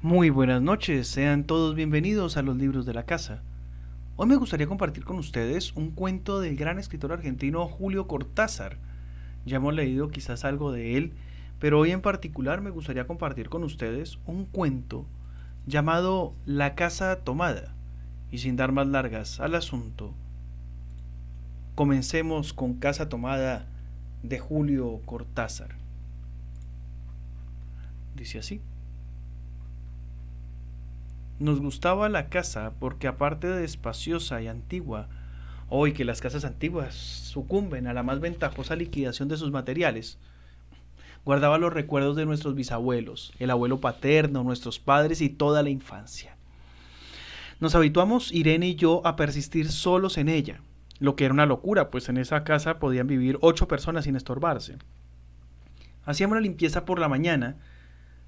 Muy buenas noches, sean todos bienvenidos a los libros de la casa. Hoy me gustaría compartir con ustedes un cuento del gran escritor argentino Julio Cortázar. Ya hemos leído quizás algo de él, pero hoy en particular me gustaría compartir con ustedes un cuento llamado La casa tomada. Y sin dar más largas al asunto, comencemos con Casa tomada de Julio Cortázar. Dice así. Nos gustaba la casa porque aparte de espaciosa y antigua, hoy que las casas antiguas sucumben a la más ventajosa liquidación de sus materiales, guardaba los recuerdos de nuestros bisabuelos, el abuelo paterno, nuestros padres y toda la infancia. Nos habituamos, Irene y yo, a persistir solos en ella, lo que era una locura, pues en esa casa podían vivir 8 personas sin estorbarse. Hacíamos la limpieza por la mañana,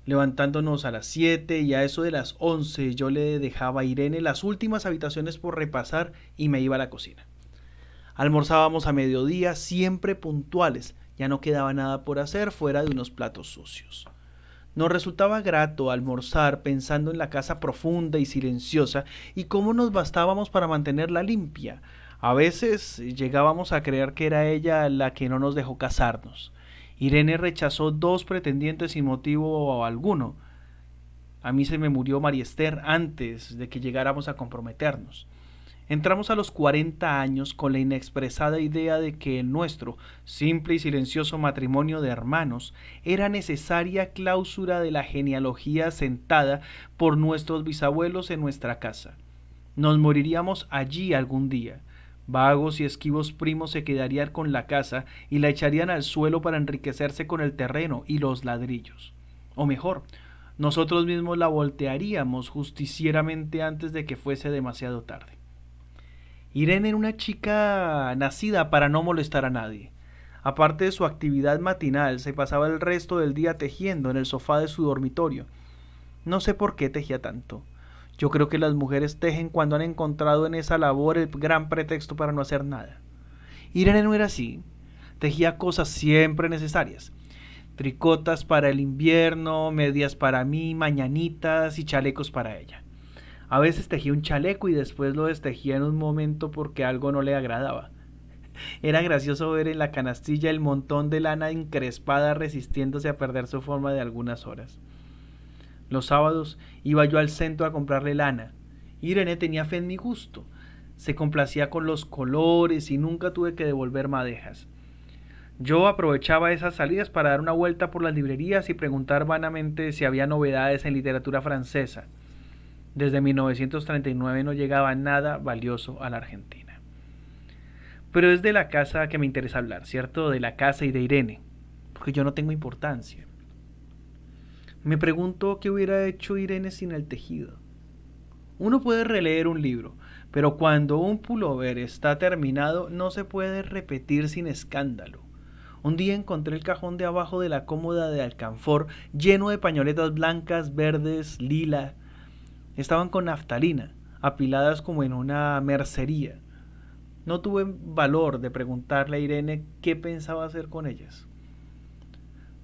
levantándonos a las 7 y a eso de las 11 yo le dejaba a Irene las últimas habitaciones por repasar y me iba a la cocina. Almorzábamos a mediodía, siempre puntuales, ya no quedaba nada por hacer fuera de unos platos sucios. Nos resultaba grato almorzar pensando en la casa profunda y silenciosa y cómo nos bastábamos para mantenerla limpia. A veces llegábamos a creer que era ella la que no nos dejó casarnos. Irene rechazó 2 pretendientes sin motivo alguno. A mí se me murió María Esther antes de que llegáramos a comprometernos. Entramos a los 40 años con la inexpresada idea de que el nuestro, simple y silencioso matrimonio de hermanos, era necesaria cláusula de la genealogía sentada por nuestros bisabuelos en nuestra casa. Nos moriríamos allí algún día. Vagos y esquivos primos se quedarían con la casa y la echarían al suelo para enriquecerse con el terreno y los ladrillos. O mejor, nosotros mismos la voltearíamos justicieramente antes de que fuese demasiado tarde. Irene era una chica nacida para no molestar a nadie. Aparte de su actividad matinal, se pasaba el resto del día tejiendo en el sofá de su dormitorio. No sé por qué tejía tanto. Yo creo que las mujeres tejen cuando han encontrado en esa labor el gran pretexto para no hacer nada. Irene no era así. Tejía cosas siempre necesarias. Tricotas para el invierno, medias para mí, mañanitas y chalecos para ella. A veces tejía un chaleco y después lo destejía en un momento porque algo no le agradaba. Era gracioso ver en la canastilla el montón de lana encrespada resistiéndose a perder su forma de algunas horas. Los sábados iba yo al centro a comprarle lana. Irene tenía fe en mi gusto. Se complacía con los colores y nunca tuve que devolver madejas. Yo aprovechaba esas salidas para dar una vuelta por las librerías y preguntar vanamente si había novedades en literatura francesa. Desde 1939 no llegaba nada valioso a la Argentina. Pero es de la casa que me interesa hablar, ¿cierto? De la casa y de Irene, porque yo no tengo importancia. Me pregunto qué hubiera hecho Irene sin el tejido. Uno puede releer un libro, pero cuando un pullover está terminado no se puede repetir sin escándalo. Un día encontré el cajón de abajo de la cómoda de alcanfor lleno de pañoletas blancas, verdes, lila. Estaban con naftalina, apiladas como en una mercería. No tuve valor de preguntarle a Irene qué pensaba hacer con ellas.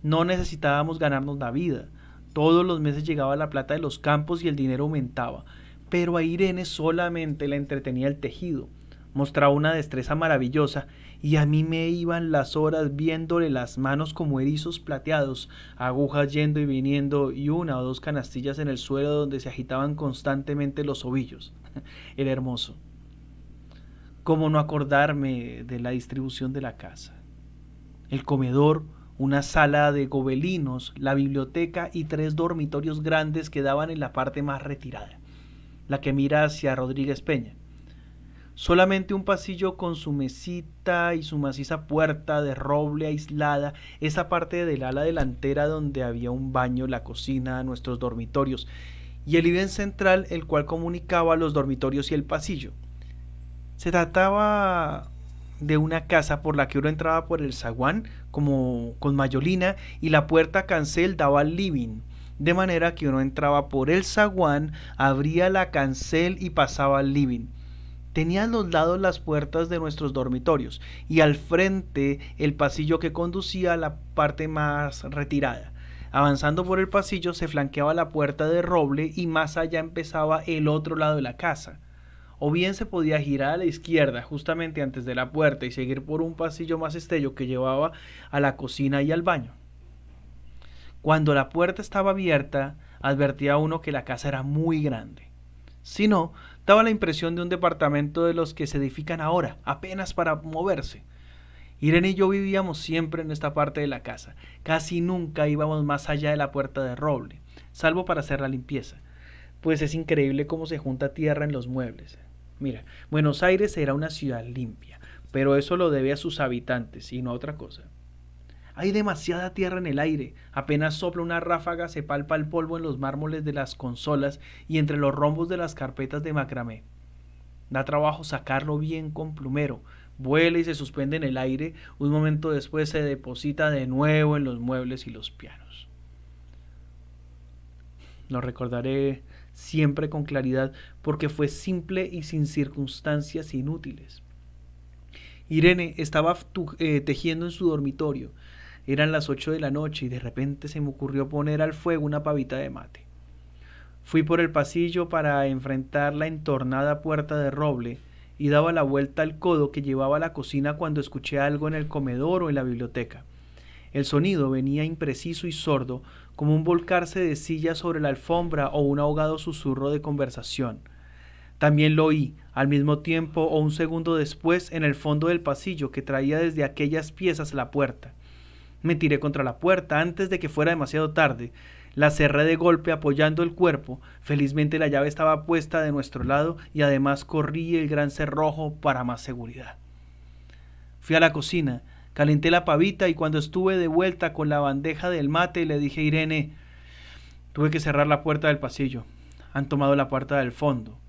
No necesitábamos ganarnos la vida. Todos los meses llegaba la plata de los campos y el dinero aumentaba. Pero a Irene solamente le entretenía el tejido. Mostraba una destreza maravillosa y a mí me iban las horas viéndole las manos como erizos plateados, agujas yendo y viniendo y 1 o 2 canastillas en el suelo donde se agitaban constantemente los ovillos. Era hermoso. ¿Cómo no acordarme de la distribución de la casa? El comedor, una sala de gobelinos, la biblioteca y 3 dormitorios grandes que daban en la parte más retirada, la que mira hacia Rodríguez Peña. Solamente un pasillo con su mesita y su maciza puerta de roble aislada, esa parte del ala delantera donde había un baño, la cocina, nuestros dormitorios, y el living central, el cual comunicaba los dormitorios y el pasillo. Se trataba de una casa por la que uno entraba por el zaguán como con mayolina y la puerta cancel daba al living, de manera que uno entraba por el zaguán, abría la cancel y pasaba al living. Tenía a los lados las puertas de nuestros dormitorios y al frente el pasillo que conducía a la parte más retirada. Avanzando por el pasillo se flanqueaba la puerta de roble y más allá empezaba el otro lado de la casa. O bien se podía girar a la izquierda justamente antes de la puerta y seguir por un pasillo más estrecho que llevaba a la cocina y al baño. Cuando la puerta estaba abierta, advertía uno que la casa era muy grande. Si no, daba la impresión de un departamento de los que se edifican ahora, apenas para moverse. Irene y yo vivíamos siempre en esta parte de la casa. Casi nunca íbamos más allá de la puerta de roble, salvo para hacer la limpieza. Pues es increíble cómo se junta tierra en los muebles. Mira, Buenos Aires era una ciudad limpia, pero eso lo debe a sus habitantes y no a otra cosa. Hay demasiada tierra en el aire, apenas sopla una ráfaga se palpa el polvo en los mármoles de las consolas y entre los rombos de las carpetas de macramé. Da trabajo sacarlo bien con plumero, vuela y se suspende en el aire, un momento después se deposita de nuevo en los muebles y los pianos. Lo recordaré siempre con claridad porque fue simple y sin circunstancias inútiles. Irene estaba tejiendo en su dormitorio. Eran las 8 de la noche y de repente se me ocurrió poner al fuego una pavita de mate. Fui por el pasillo para enfrentar la entornada puerta de roble y daba la vuelta al codo que llevaba a la cocina cuando escuché algo en el comedor o en la biblioteca. El sonido venía impreciso y sordo, como un volcarse de sillas sobre la alfombra o un ahogado susurro de conversación. También lo oí, al mismo tiempo o un segundo después, en el fondo del pasillo que traía desde aquellas piezas la puerta. Me tiré contra la puerta antes de que fuera demasiado tarde. La cerré de golpe apoyando el cuerpo. Felizmente la llave estaba puesta de nuestro lado y además corrí el gran cerrojo para más seguridad. Fui a la cocina, calenté la pavita y cuando estuve de vuelta con la bandeja del mate le dije a Irene: tuve que cerrar la puerta del pasillo. Han tomado la puerta del fondo.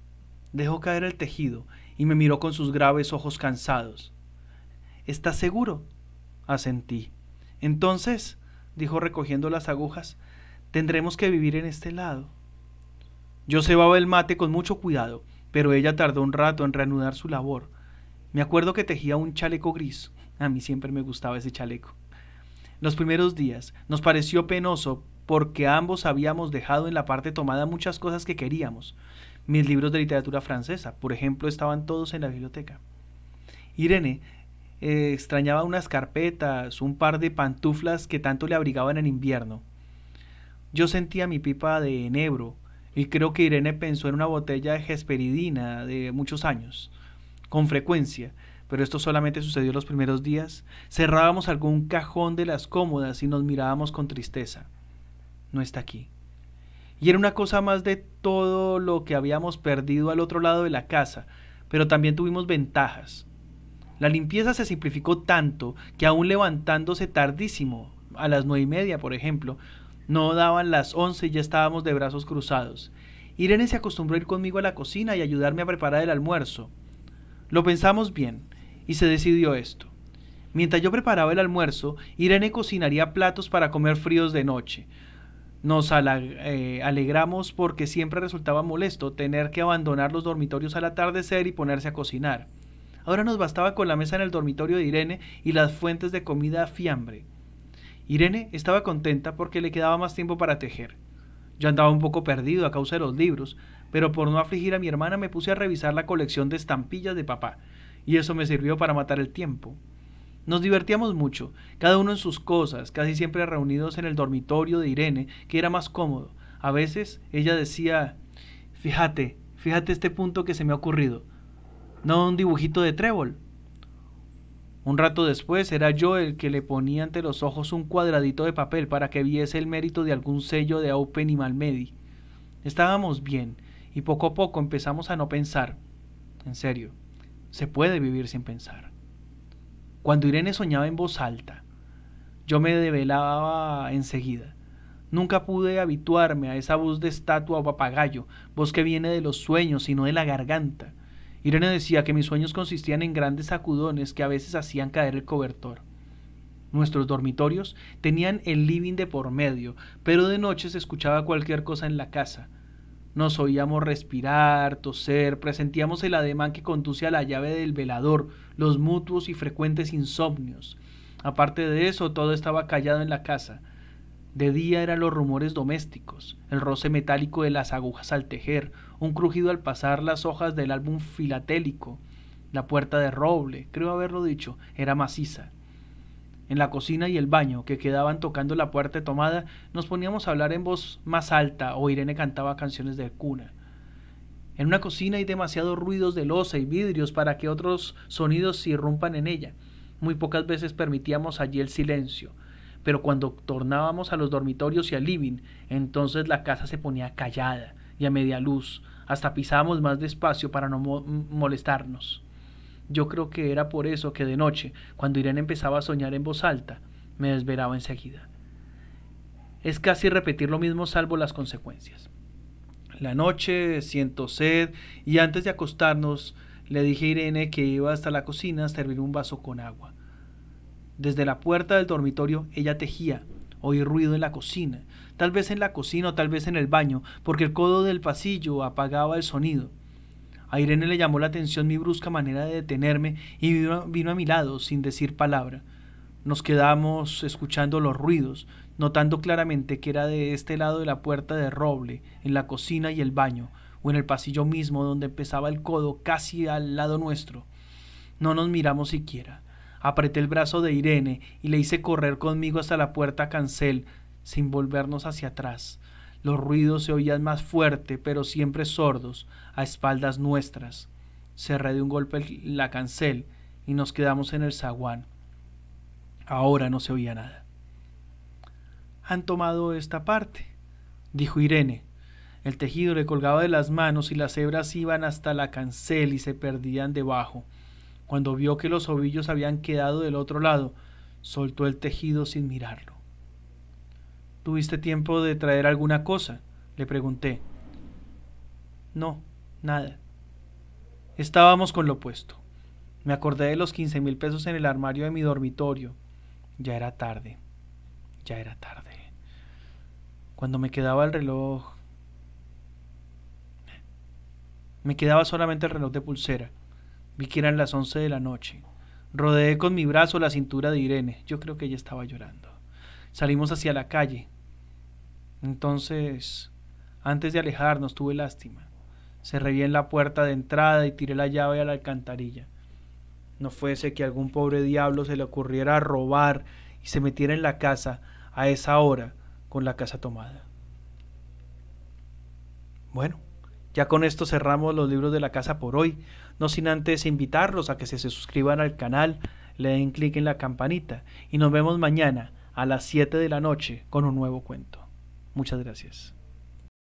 Dejó caer el tejido y me miró con sus graves ojos cansados. ¿Estás seguro? Asentí. Entonces, dijo recogiendo las agujas, tendremos que vivir en este lado. Yo cebaba el mate con mucho cuidado, pero ella tardó un rato en reanudar su labor. Me acuerdo que tejía un chaleco gris. A mí siempre me gustaba ese chaleco. Los primeros días nos pareció penoso porque ambos habíamos dejado en la parte tomada muchas cosas que queríamos. Mis libros de literatura francesa, por ejemplo, estaban todos en la biblioteca. Irene extrañaba unas carpetas, un par de pantuflas que tanto le abrigaban en invierno. Yo sentía mi pipa de enebro y creo que Irene pensó en una botella de hesperidina de muchos años. Con frecuencia, pero esto solamente sucedió los primeros días, cerrábamos algún cajón de las cómodas y nos mirábamos con tristeza. No está aquí. Y era una cosa más de todo lo que habíamos perdido al otro lado de la casa, pero también tuvimos ventajas. La limpieza se simplificó tanto que aún levantándose tardísimo, a las 9:30 por ejemplo, no daban las 11 y ya estábamos de brazos cruzados. Irene se acostumbró a ir conmigo a la cocina y ayudarme a preparar el almuerzo. Lo pensamos bien y se decidió esto. Mientras yo preparaba el almuerzo, Irene cocinaría platos para comer fríos de noche. Nos alegramos porque siempre resultaba molesto tener que abandonar los dormitorios al atardecer y ponerse a cocinar. Ahora nos bastaba con la mesa en el dormitorio de Irene y las fuentes de comida a fiambre. Irene estaba contenta porque le quedaba más tiempo para tejer. Yo andaba un poco perdido a causa de los libros, pero por no afligir a mi hermana me puse a revisar la colección de estampillas de papá, y eso me sirvió para matar el tiempo. Nos divertíamos mucho, cada uno en sus cosas, casi siempre reunidos en el dormitorio de Irene, que era más cómodo. A veces ella decía: fíjate este punto que se me ha ocurrido. ¿No un dibujito de trébol? Un rato después era yo el que le ponía ante los ojos un cuadradito de papel para que viese el mérito de algún sello de Aupen y Malmedy. Estábamos bien y poco a poco empezamos a no pensar. En serio, se puede vivir sin pensar. Cuando Irene soñaba en voz alta, yo me develaba enseguida. Nunca pude habituarme a esa voz de estatua o papagayo, voz que viene de los sueños y no de la garganta. Irene decía que mis sueños consistían en grandes sacudones que a veces hacían caer el cobertor. Nuestros dormitorios tenían el living de por medio, pero de noche se escuchaba cualquier cosa en la casa. Nos oíamos respirar, toser, presentíamos el ademán que conduce a la llave del velador, los mutuos y frecuentes insomnios. Aparte de eso, todo estaba callado en la casa. De día eran los rumores domésticos, el roce metálico de las agujas al tejer, un crujido al pasar las hojas del álbum filatélico. La puerta de roble, creo haberlo dicho, era maciza. En la cocina y el baño, que quedaban tocando la puerta tomada, nos poníamos a hablar en voz más alta o Irene cantaba canciones de cuna. En una cocina hay demasiados ruidos de loza y vidrios para que otros sonidos se irrumpan en ella. Muy pocas veces permitíamos allí el silencio, pero cuando tornábamos a los dormitorios y al living, entonces la casa se ponía callada y a media luz, hasta pisábamos más despacio para no molestarnos. Yo creo que era por eso que de noche, cuando Irene empezaba a soñar en voz alta, me desvelaba enseguida. Es casi repetir lo mismo salvo las consecuencias. La noche siento sed y antes de acostarnos le dije a Irene que iba hasta la cocina a servir un vaso con agua. Desde la puerta del dormitorio ella tejía. Oí ruido en la cocina, tal vez en la cocina o tal vez en el baño, porque el codo del pasillo apagaba el sonido. A Irene le llamó la atención mi brusca manera de detenerme y vino a mi lado sin decir palabra. Nos quedamos escuchando los ruidos, notando claramente que era de este lado de la puerta de roble, en la cocina y el baño, o en el pasillo mismo donde empezaba el codo casi al lado nuestro. No nos miramos siquiera. Apreté el brazo de Irene y le hice correr conmigo hasta la puerta cancel, sin volvernos hacia atrás. Los ruidos se oían más fuerte, pero siempre sordos, a espaldas nuestras. Cerré de un golpe la cancel y nos quedamos en el zaguán. Ahora no se oía nada. «Han tomado esta parte», dijo Irene. El tejido le colgaba de las manos y las hebras iban hasta la cancel y se perdían debajo. Cuando vio que los ovillos habían quedado del otro lado, soltó el tejido sin mirarlo. «¿Tuviste tiempo de traer alguna cosa?», le pregunté. «No, nada». Estábamos con lo puesto. Me acordé de los 15,000 pesos en el armario de mi dormitorio. Ya era tarde. Cuando me quedaba el reloj... Me quedaba solamente el reloj de pulsera. Vi que eran las 11 de la noche. Rodeé con mi brazo la cintura de Irene. Yo creo que ella estaba llorando. Salimos hacia la calle. Entonces, antes de alejarnos, tuve lástima. Cerré bien la puerta de entrada y tiré la llave a la alcantarilla. No fuese que algún pobre diablo se le ocurriera robar y se metiera en la casa a esa hora con la casa tomada. Bueno, ya con esto cerramos los libros de la casa por hoy, no sin antes invitarlos a que se suscriban al canal, le den clic en la campanita y nos vemos mañana a las 7 de la noche con un nuevo cuento. Muchas gracias.